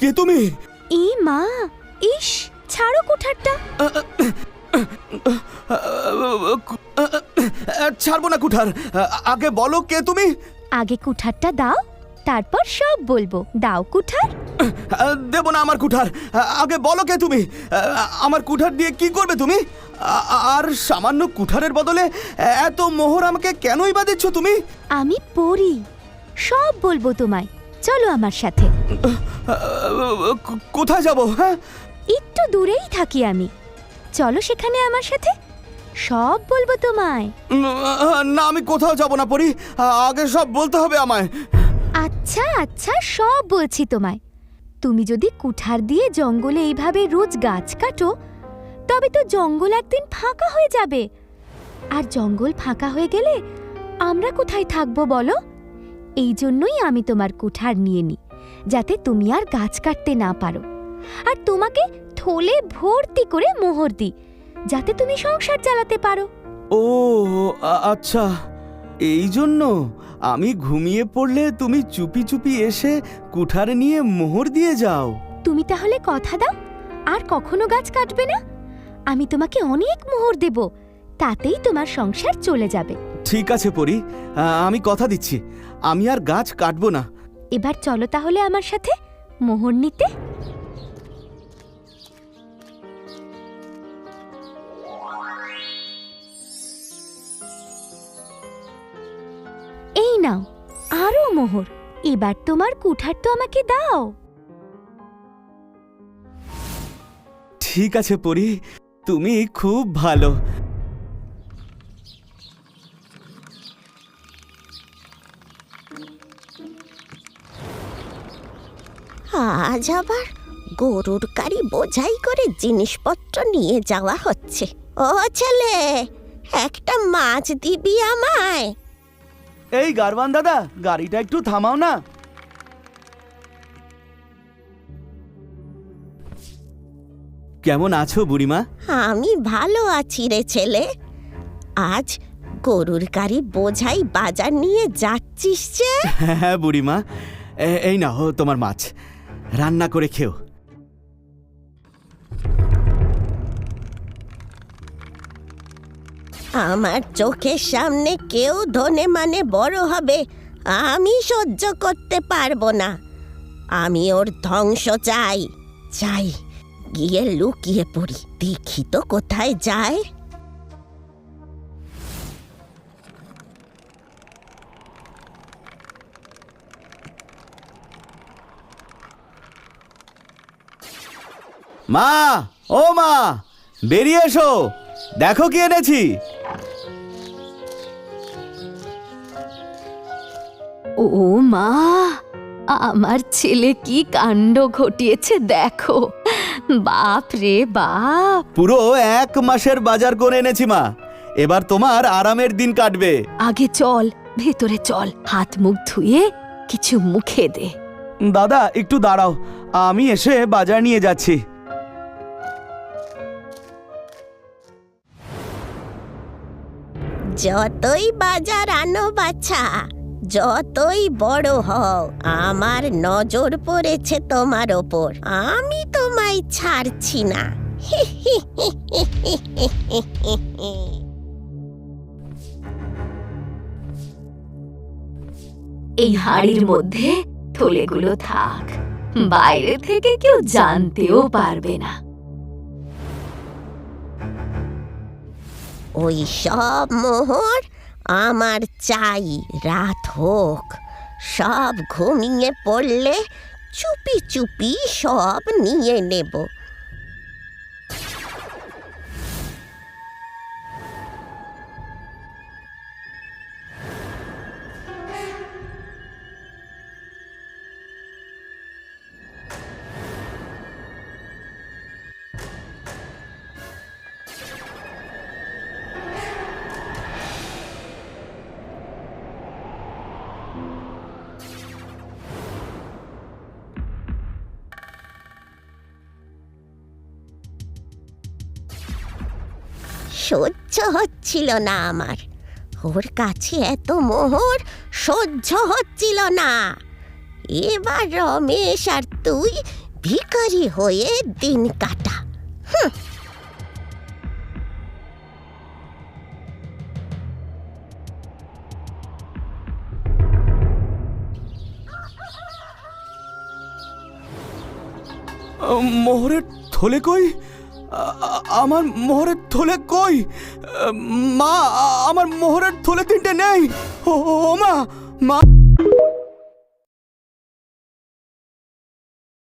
কে তুমি? এ মা, ইস, ছাড়ো কুঠারটা। ছাড়বো না কুঠার। আগে বলো কে তুমি? আগে কুঠারটা দাও, তারপর সব বলবো। দাও কুঠার। দেব না আমার কুঠার। আগে বলো কে তুমি? আমার কুঠার দিয়ে কি করবে তুমি? আর সামান্য কুঠারের বদলে এত মোহর আমাকে কেনই বা দিচ্ছ তুমি? আমি পড়ি, সব বলবো তোমায়। চলো আমার সাথে। কোথায় যাব? হ্যাঁ, একটু দূরেই থাকি আমি। চলো সেখানে আমার সাথে, সব বলবো তোমায়। না, আমি কোথাও যাব না পরি। আগে সব বলতে হবে আমায়। আচ্ছা আচ্ছা, সব বলছি তোমায়। তুমি যদি কুঠার দিয়ে জঙ্গলে এইভাবে রোজ গাছ কাটো, তবে তো জঙ্গল একদিন ফাঁকা হয়ে যাবে। আর জঙ্গল ফাঁকা হয়ে গেলে আমরা কোথায় থাকবো বলো? এই জন্যই আমি তোমার কুঠার নিয়ে নিই, যাতে তুমি আর গাছ কাটতে না পারো। আর তোমাকে থলে ভর্তি করে মোহর দিই, যাতে তুমি সংসার চালাতে পারো। ও আচ্ছা, এই জন্য আমি ঘুমিয়ে পড়লে তুমি চুপি চুপি এসে কুঠার নিয়ে মোহর দিয়ে যাও। তুমি তাহলে কথা দাও আর কখনো গাছ কাটবে না? আমি তোমাকে অনেক মোহর দেব, তাতেই তোমার সংসার চলে যাবে। ঠিক আছে পরি, আমি কথা দিচ্ছি আমি আর গাছ কাটবো না। এবার চলো তাহলে আমার সাথে মোহর নিতে। এই নাও আরো মোহর। এবার তোমার কুঠার তো আমাকে দাও। ঠিক আছে পরি, তুমি খুব ভালো। আজ আবার গরুর গাড়ি বোঝাই করে জিনিসপত্র নিয়ে যাওয়া হচ্ছে। ও ছেলে, একটা মাছ দিবি আমায়? এই গারওয়ান দাদা, গাড়িটা একটু থামাও না। কেমন আছো বুড়িমা? আমি ভালো আছি রে ছেলে। আজ গরুর গাড়ি বোঝাই বাজার নিয়ে যাচ্ছিস যে? হ্যাঁ বুড়িমা, এই নাও তোমার মাছ, রান্না করে খেও। আমার চোখের সামনে কেউ ধনে মানে বড় হবে আমি সহ্য করতে পারবো না। আমি ওর ধ্বংস চাই। চাই গিয়ে লুকিয়ে পড়ি, দেখি তো কোথায় যায়। মা, ও মা, বেরিয়ে এসো, দেখো কি এনেছি। ও মা, আমার ছেলে কি কাণ্ড ঘটিয়েছে দেখো। বাপ রে বাপ। পুরো 1 মাসের বাজার করে এনেছি মা, এবার তোমার আরামের দিন কাটবে। আগে চল ভেতরে চল, হাত মুখ ধুয়ে কিছু মুখে দে। দাদা একটু দাঁড়াও, আমি এসে বাজার নিয়ে যাচ্ছি। যতই বাজার আনো বাছা, যতই বড় হও, আমার নজর পড়েছে তোমার ওপর। আমি তোমায় ছাড়ছি না। এই হাড়ির মধ্যে থলেগুলো থাক, বাইরে থেকে কেউ জানতেও পারবে না। ওই সব মোহর আমার চাই, রাত হোক। সব ঘুমিয়ে পড়লে চুপি চুপি সব নিয়ে নেব। সহ্য হচ্ছিল না আমার, ওর কাছে এত মোহর সহ্য হচ্ছিল না। এবার রমেশ আর তুই ভিখারি হয়ে দিন কাটা। মোহরের থলে কই? আমার মোহরের থলে কই? মা, আমার মোহরের থলে তিনটে নেই। ও মা, মা।